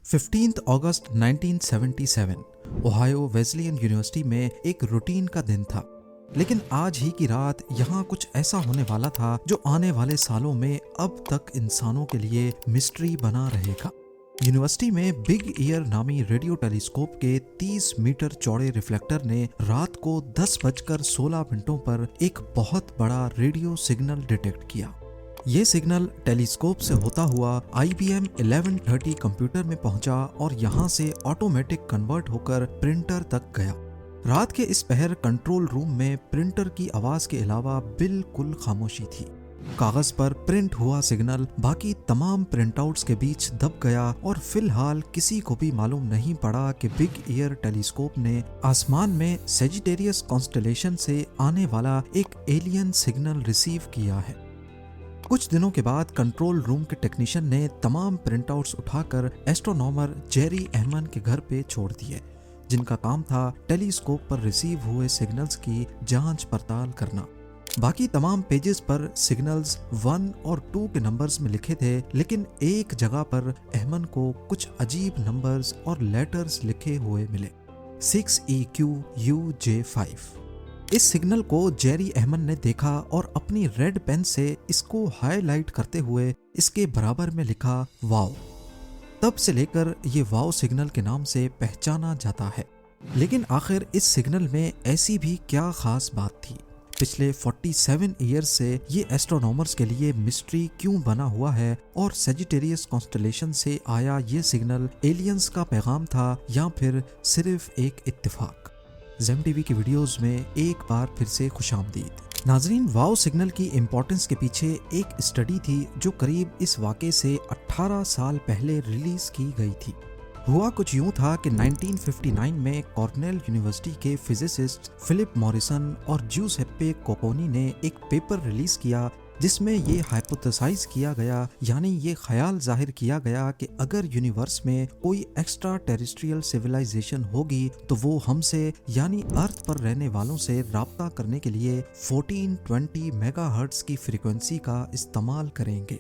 15 अगस्त 1977 Ohio Wesleyan university में एक routine का दिन था। लेकिन आज ही की रात यहाँ कुछ ऐसा होने वाला था जो आने वाले सालों में अब तक इंसानों के लिए मिस्ट्री बना रहेगा। यूनिवर्सिटी में बिग ईयर नामी रेडियो टेलीस्कोप के 30 मीटर चौड़े रिफ्लेक्टर ने रात को 10:16 पर एक बहुत बड़ा रेडियो सिग्नल डिटेक्ट किया। ये सिग्नल टेलीस्कोप से होता हुआ IBM 1130 कंप्यूटर में पहुंचा और यहाँ से ऑटोमेटिक कन्वर्ट होकर प्रिंटर तक गया। रात के इस पहर कंट्रोल रूम में प्रिंटर की आवाज के अलावा बिल्कुल खामोशी थी। कागज पर प्रिंट हुआ सिग्नल बाकी तमाम प्रिंटआउट्स के बीच दब गया और फिलहाल किसी को भी मालूम नहीं पड़ा कि बिग ईयर टेलीस्कोप ने आसमान में सेजिटेरियस कॉन्स्टेलेशन से आने वाला एक एलियन सिग्नल रिसीव किया है। कुछ दिनों के बाद कंट्रोल रूम के टेक्नीशियन ने तमाम प्रिंटआउट्स उठाकर एस्ट्रोनॉमर जेरी एहमन के घर पे छोड़ दिए, जिनका काम था टेलीस्कोप पर रिसीव हुए सिग्नल्स की जांच पड़ताल करना। बाकी तमाम पेजेस पर सिग्नल्स 1 और 2 के नंबर्स में लिखे थे, लेकिन एक जगह पर एहमन को कुछ अजीब नंबर्स और लेटर्स लिखे हुए मिले, 6EQUJ5। इस सिग्नल को जेरी एहमन ने देखा और अपनी रेड पेन से इसको हाईलाइट करते हुए इसके बराबर में लिखा वाव। तब से लेकर ये वाव सिग्नल के नाम से पहचाना जाता है। लेकिन आखिर इस सिग्नल में ऐसी भी क्या खास बात थी? पिछले 47 ईयर्स से ये एस्ट्रोनॉमर्स के लिए मिस्ट्री क्यों बना हुआ है और सेजिटेरियस कॉन्स्टेलेशन से आया ये सिग्नल एलियंस का पैगाम था या फिर सिर्फ एक इत्तेफाक? ज़ेम टीवी की वीडियोस में एक बार फिर से खुशामदीद। नाजरीन, वाव सिग्नल की इम्पोर्टेंस के पीछे एक स्टडी थी जो करीब इस वाक़े से 18 साल पहले रिलीज की गई थी। हुआ कुछ यूं था कि 1959 में कॉर्नेल यूनिवर्सिटी के फिजिसिस्ट फिलिप मॉरिसन और ज्यूसेप्पे कोकोनी ने एक पेपर रिलीज किया जिसमें ये हाइपोथेसाइज किया गया, यानी ये ख्याल जाहिर किया गया कि अगर यूनिवर्स में कोई एक्स्ट्रा टेरेस्ट्रियल सिविलाइजेशन होगी तो वो हमसे यानी अर्थ पर रहने वालों से राब्ता करने के लिए 1420 मेगाहर्ट्ज की फ्रीक्वेंसी का इस्तेमाल करेंगे।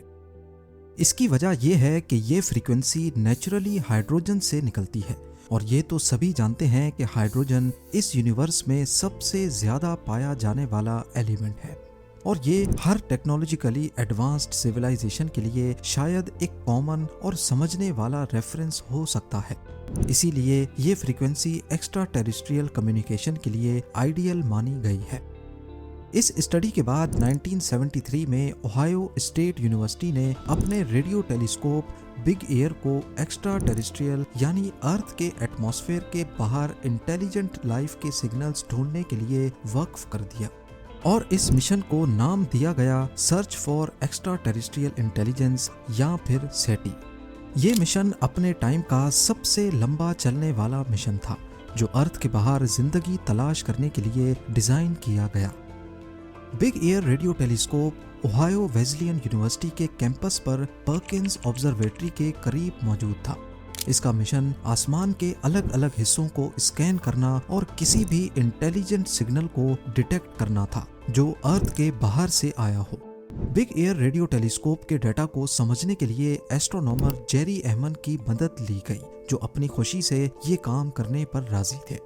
इसकी वजह यह है कि ये फ्रीक्वेंसी नेचुरली हाइड्रोजन से निकलती है और ये तो सभी जानते हैं कि हाइड्रोजन इस यूनिवर्स में सबसे ज्यादा पाया जाने वाला एलिमेंट है और ये हर टेक्नोलॉजिकली एडवांस्ड सिविलाइजेशन के लिए शायद एक कॉमन और समझने वाला रेफरेंस हो सकता है। इसीलिए ये फ्रीक्वेंसी एक्स्ट्रा टेरेस्ट्रियल कम्युनिकेशन के लिए आइडियल मानी गई है। इस स्टडी के बाद 1973 में ओहायो स्टेट यूनिवर्सिटी ने अपने रेडियो टेलीस्कोप बिग ईयर को एक्स्ट्रा टेरेस्ट्रियल यानी अर्थ के एटमॉस्फेयर के बाहर इंटेलिजेंट लाइफ के सिग्नल्स ढूंढने के लिए वक्फ कर दिया और इस मिशन को नाम दिया गया search for extra terrestrial intelligence या फिर सेटी। ये मिशन अपने टाइम का सबसे लंबा चलने वाला मिशन था जो अर्थ के बाहर जिंदगी तलाश करने के लिए डिजाइन किया गया। Big year radio telescope Ohio Wesleyan university के कैंपस पर पर्किंस ऑब्जर्वेटरी के करीब मौजूद था। इसका मिशन आसमान के अलग अलग हिस्सों को स्कैन करना और किसी भी इंटेलिजेंट सिग्नल को डिटेक्ट करना था जो अर्थ के बाहर से आया हो। बिग ईयर रेडियो टेलीस्कोप के डाटा को समझने के लिए एस्ट्रोनॉमर जेरी एहमन की मदद ली गई, जो अपनी खुशी से ये काम करने पर राजी थे।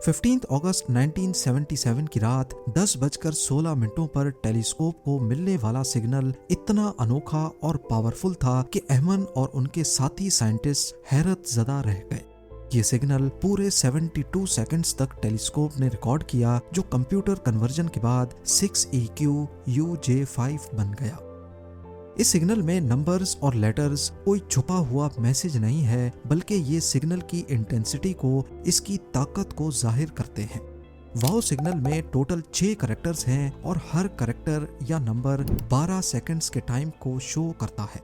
15 अगस्त 1977 की रात 10:16 पर टेलीस्कोप को मिलने वाला सिग्नल इतना अनोखा और पावरफुल था कि एहमन और उनके साथी साइंटिस्ट हैरत ज़दा रह गए। ये सिग्नल पूरे 72 सेकंड्स तक टेलीस्कोप ने रिकॉर्ड किया, जो कंप्यूटर कन्वर्जन के बाद 6EQUJ5 बन गया। इस सिग्नल में नंबर्स और लेटर्स कोई छुपा हुआ मैसेज नहीं है, बल्कि ये सिग्नल की इंटेंसिटी को, इसकी ताकत को जाहिर करते हैं। वाव सिग्नल में टोटल 6 कैरेक्टर्स हैं और हर कैरेक्टर या नंबर 12 सेकंड्स के टाइम को शो करता है,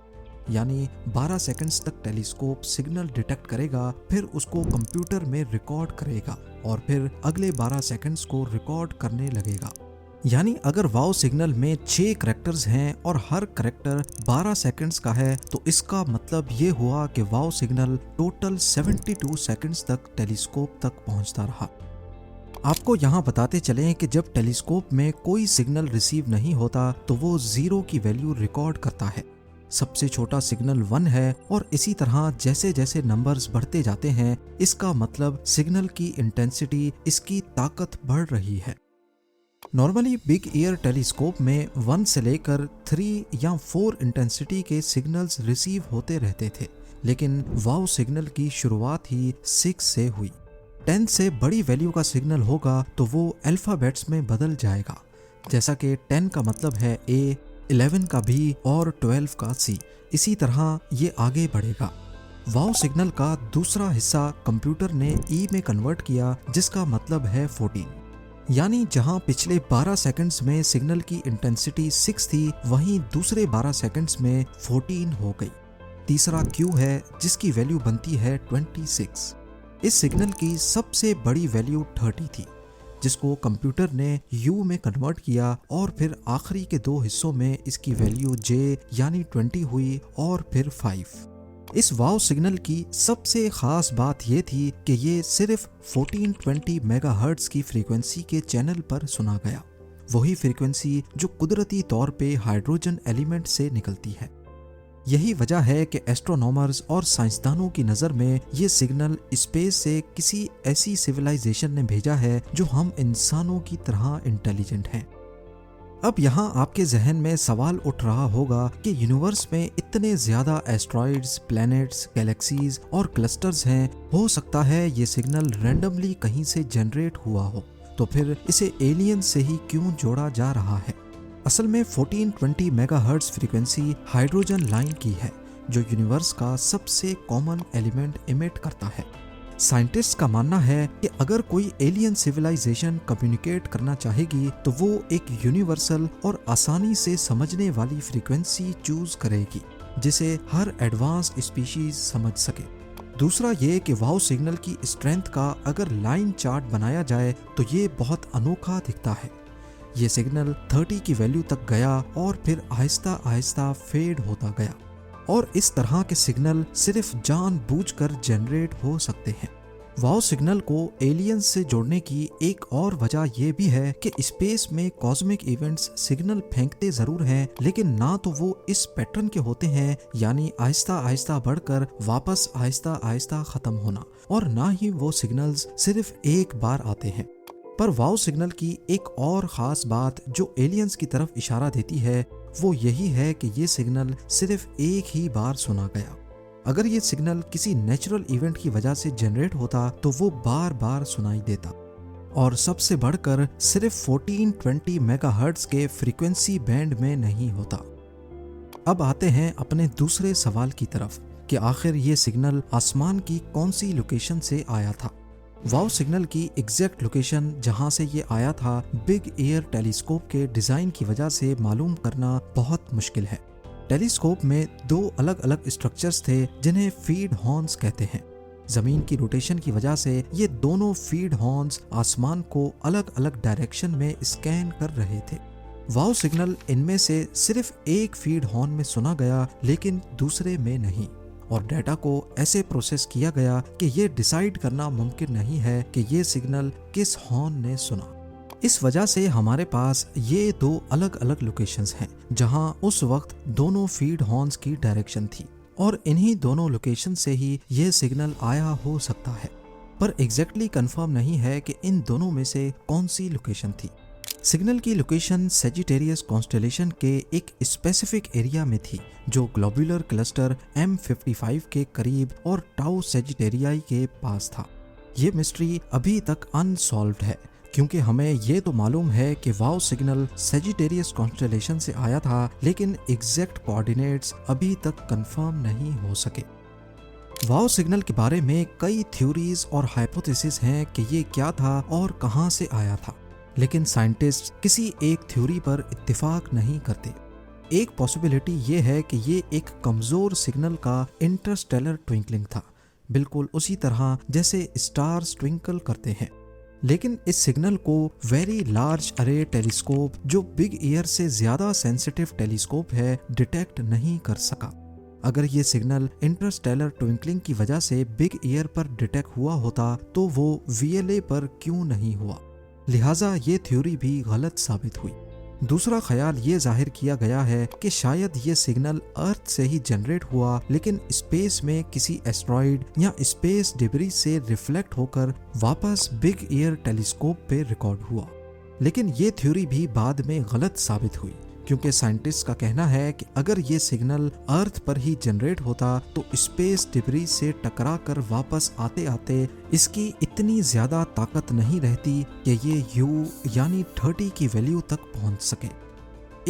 यानी 12 सेकंड्स तक टेलीस्कोप सिग्नल डिटेक्ट करेगा, फिर उसको कंप्यूटर में रिकॉर्ड करेगा और फिर अगले 12 सेकंड्स को रिकॉर्ड करने लगेगा। यानी अगर वाव सिग्नल में 6 कैरेक्टर्स हैं और हर कैरेक्टर 12 सेकंड्स का है तो इसका मतलब ये हुआ कि वाव सिग्नल टोटल 72 सेकंड्स तक टेलीस्कोप तक पहुंचता रहा। आपको यहाँ बताते चलें कि जब टेलीस्कोप में कोई सिग्नल रिसीव नहीं होता तो वो 0 की वैल्यू रिकॉर्ड करता है, सबसे छोटा सिग्नल 1 है और इसी तरह जैसे जैसे नंबर्स बढ़ते जाते हैं इसका मतलब सिग्नल की इंटेंसिटी, इसकी ताकत बढ़ रही है। नॉर्मली बिग ईयर टेलीस्कोप में 1 से लेकर 3 या 4 इंटेंसिटी के सिग्नल्स रिसीव होते रहते थे, लेकिन वाव सिग्नल की शुरुआत ही 6 से हुई। 10 से बड़ी वैल्यू का सिग्नल होगा तो वो अल्फाबेट्स में बदल जाएगा, जैसा कि 10 का मतलब है A, 11 का B और 12 का C। इसी तरह ये आगे बढ़ेगा। वाव सिग्नल का दूसरा हिस्सा कंप्यूटर ने E में कन्वर्ट किया, जिसका मतलब है 14। यानी जहां पिछले 12 सेकंड्स में सिग्नल की इंटेंसिटी 6 थी, वहीं दूसरे 12 सेकंड्स में 14 हो गई। तीसरा Q है जिसकी वैल्यू बनती है 26। इस सिग्नल की सबसे बड़ी वैल्यू 30 थी, जिसको कंप्यूटर ने U में कन्वर्ट किया और फिर आखिरी के 2 हिस्सों में इसकी वैल्यू J यानी 20 हुई और फिर 5। इस वाव सिग्नल की सबसे खास बात ये थी कि ये सिर्फ 1420 मेगाहर्ट्ज की फ्रीक्वेंसी के चैनल पर सुना गया, वही फ्रीक्वेंसी जो कुदरती तौर पे हाइड्रोजन एलिमेंट से निकलती है। यही वजह है कि एस्ट्रोनॉमर्स और साइंसदानों की नज़र में ये सिग्नल स्पेस से किसी ऐसी सिविलाइजेशन ने भेजा है जो हम इंसानों की तरह इंटेलिजेंट हैं। अब यहाँ आपके जहन में सवाल उठ रहा होगा कि यूनिवर्स में इतने ज़्यादा एस्ट्रॉइड्स, प्लैनेट्स, गैलेक्सीज और क्लस्टर्स हैं, हो सकता है ये सिग्नल रैंडमली कहीं से जनरेट हुआ हो, तो फिर इसे एलियन से ही क्यों जोड़ा जा रहा है? असल में 1420 मेगाहर्ट्ज फ्रीक्वेंसी हाइड्रोजन लाइन की है, जो यूनिवर्स का सबसे कॉमन एलिमेंट इमिट करता है। साइंटिस्ट का मानना है कि अगर कोई एलियन सिविलाइजेशन कम्युनिकेट करना चाहेगी तो वो एक यूनिवर्सल और आसानी से समझने वाली फ्रीक्वेंसी चूज करेगी, जिसे हर एडवांस स्पीशीज समझ सके। दूसरा ये कि वाव सिग्नल की स्ट्रेंथ का अगर लाइन चार्ट बनाया जाए तो ये बहुत अनोखा दिखता है। ये सिग्नल 30 की वैल्यू तक गया और फिर आहिस्ता आहिस्ता फेड होता गया, और इस तरह के सिग्नल सिर्फ जानबूझकर जनरेट हो सकते हैं। वाव सिग्नल को एलियंस से जोड़ने की एक और वजह यह भी है कि स्पेस में कॉस्मिक इवेंट्स सिग्नल फेंकते जरूर हैं, लेकिन ना तो वो इस पैटर्न के होते हैं, यानी आहिस्ता आहिस्ता बढ़कर वापस आहिस्ता आहिस्ता खत्म होना, और ना ही वो सिग्नल्स सिर्फ एक बार आते हैं। पर वाव सिग्नल की एक और ख़ास बात जो एलियंस की तरफ इशारा देती है वो यही है कि ये सिग्नल सिर्फ एक ही बार सुना गया। अगर ये सिग्नल किसी नेचुरल इवेंट की वजह से जनरेट होता तो वो बार बार सुनाई देता, और सबसे बढ़कर सिर्फ 1420 मेगाहर्ट्ज के फ्रीक्वेंसी बैंड में नहीं होता। अब आते हैं अपने दूसरे सवाल की तरफ कि आखिर ये सिग्नल आसमान की कौन सी लोकेशन से आया था। वाव सिग्नल की एग्जैक्ट लोकेशन जहां से ये आया था बिग एयर टेलीस्कोप के डिजाइन की वजह से मालूम करना बहुत मुश्किल है। टेलीस्कोप में 2 अलग अलग स्ट्रक्चर्स थे जिन्हें फीड हॉर्न्स कहते हैं। जमीन की रोटेशन की वजह से ये दोनों फीड हॉर्न्स आसमान को अलग अलग डायरेक्शन में स्कैन कर रहे थे। वाव सिग्नल इनमें से सिर्फ एक फीड हॉर्न में सुना गया, लेकिन दूसरे में नहीं, और डेटा को ऐसे प्रोसेस किया गया कि ये डिसाइड करना मुमकिन नहीं है कि ये सिग्नल किस हॉर्न ने सुना। इस वजह से हमारे पास ये 2 अलग अलग लोकेशंस हैं जहां उस वक्त दोनों फीड हॉर्न्स की डायरेक्शन थी, और इन्हीं दोनों लोकेशन से ही ये सिग्नल आया हो सकता है, पर एग्जैक्टली कंफर्म नहीं है कि इन दोनों में से कौन सी लोकेशन थी। सिग्नल की लोकेशन सेजिटेरियस कॉन्स्टेलेशन के एक स्पेसिफिक एरिया में थी जो ग्लोबुलर क्लस्टर M55 के करीब और टाउ सेजिटेरियाई के पास था। ये मिस्ट्री अभी तक अनसॉल्व्ड है, क्योंकि हमें ये तो मालूम है कि वाव सिग्नल सेजिटेरियस कॉन्स्टेलेशन से आया था, लेकिन एग्जैक्ट कोऑर्डिनेट्स अभी तक कंफर्म नहीं हो सके। वाव सिग्नल के बारे में कई थ्योरीज और हाइपोथेसिस हैं कि ये क्या था और कहां से आया था, लेकिन साइंटिस्ट किसी एक थ्योरी पर इत्तेफाक नहीं करते। एक पॉसिबिलिटी ये है कि ये एक कमजोर सिग्नल का इंटरस्टेलर ट्विंकलिंग था, बिल्कुल उसी तरह जैसे स्टार्स ट्विंकल करते हैं। लेकिन इस सिग्नल को वेरी लार्ज अरे टेलीस्कोप, जो बिग ईयर से ज्यादा सेंसिटिव टेलीस्कोप है, डिटेक्ट नहीं कर सका। अगर ये सिग्नल इंटरस्टेलर ट्विंकलिंग की वजह से बिग ईयर पर डिटेक्ट हुआ होता तो वो VLA पर क्यों नहीं हुआ, लिहाजा ये थ्योरी भी गलत साबित हुई। दूसरा ख्याल ये जाहिर किया गया है कि शायद ये सिग्नल अर्थ से ही जनरेट हुआ, लेकिन स्पेस में किसी एस्ट्रॉइड या स्पेस डिब्री से रिफ्लेक्ट होकर वापस बिग ईयर टेलीस्कोप पे रिकॉर्ड हुआ। लेकिन ये थ्योरी भी बाद में गलत साबित हुई, क्योंकि साइंटिस्ट का कहना है कि अगर ये सिग्नल अर्थ पर ही जनरेट होता तो स्पेस डिब्री से टकरा कर वापस आते आते इसकी इतनी ज्यादा ताकत नहीं रहती कि ये U यानी 30 की वैल्यू तक पहुंच सके।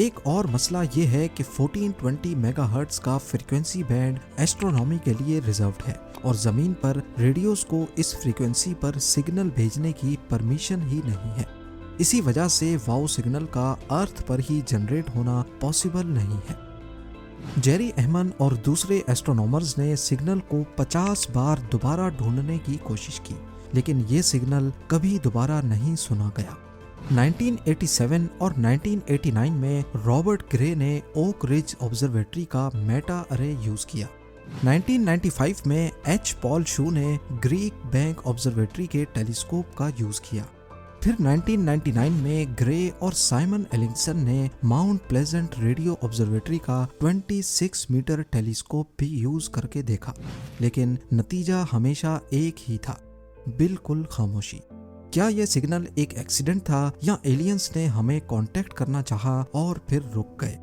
एक और मसला ये है कि 1420 मेगाहर्ट्ज का फ्रीक्वेंसी बैंड एस्ट्रोनॉमी के लिए रिजर्व्ड है और जमीन पर रेडियोस को इस फ्रीक्वेंसी पर सिग्नल भेजने की परमिशन ही नहीं है। इसी वजह से वाओ सिग्नल का अर्थ पर ही जनरेट होना पॉसिबल नहीं है। जेरी एहमन और दूसरे एस्ट्रोनॉमर्स ने सिग्नल को 50 बार दोबारा ढूंढने की कोशिश की, लेकिन ये सिग्नल कभी दोबारा नहीं सुना गया। 1987 और 1989 में रॉबर्ट ग्रे ने ओक रिज ऑब्जर्वेटरी का मेटा अरे यूज किया। 1995 में एच पॉल शू ने ग्रीक बैंक ऑब्जर्वेटरी के टेलीस्कोप का यूज किया। फिर 1999 में ग्रे और साइमन एलिंगसन ने माउंट प्लेजेंट रेडियो ऑब्जर्वेटरी का 26 मीटर टेलीस्कोप भी यूज करके देखा, लेकिन नतीजा हमेशा एक ही था, बिल्कुल खामोशी। क्या यह सिग्नल एक एक्सीडेंट था या एलियंस ने हमें कांटेक्ट करना चाहा और फिर रुक गए?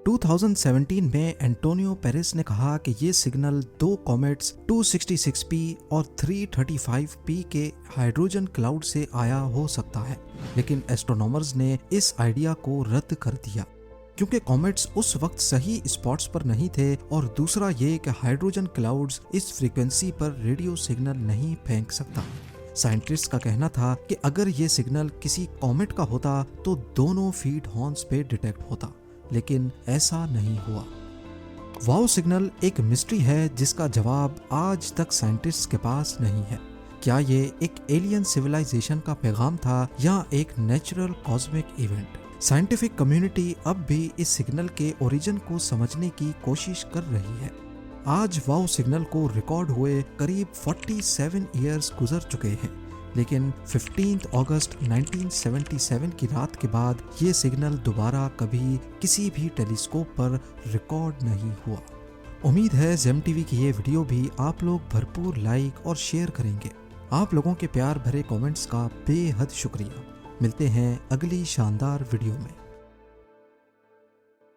2017 में एंटोनियो पेरेस ने कहा कि ये सिग्नल दो कॉमेट्स 266P और 335P के हाइड्रोजन क्लाउड से आया हो सकता है, लेकिन एस्ट्रोनॉमर्स ने इस आइडिया को रद्द कर दिया क्योंकि कॉमेट्स उस वक्त सही स्पॉट्स पर नहीं थे, और दूसरा ये कि हाइड्रोजन क्लाउड्स इस फ्रीक्वेंसी पर रेडियो सिग्नल नहीं फेंक सकता। साइंटिस्ट का कहना था कि अगर ये सिग्नल किसी कॉमेट का होता तो दोनों फीड हॉर्न्स पे डिटेक्ट होता, लेकिन ऐसा नहीं हुआ। वाओ सिग्नल एक मिस्ट्री है जिसका जवाब आज तक साइंटिस्ट के पास नहीं है। क्या ये एक एलियन सिविलाइजेशन का पैगाम था या एक natural cosmic event? Scientific community अब भी इस सिग्नल के ओरिजिन को समझने की कोशिश कर रही है। आज वाओ सिग्नल को रिकॉर्ड हुए करीब 47 ईयर्स गुजर चुके हैं, लेकिन 15 अगस्त 1977 की रात के बाद ये सिग्नल दोबारा कभी किसी भी टेलीस्कोप पर रिकॉर्ड नहीं हुआ। उम्मीद है जेम टीवी की ये वीडियो भी आप लोग भरपूर लाइक और शेयर करेंगे। आप लोगों के प्यार भरे कमेंट्स का बेहद शुक्रिया। मिलते हैं अगली शानदार वीडियो में।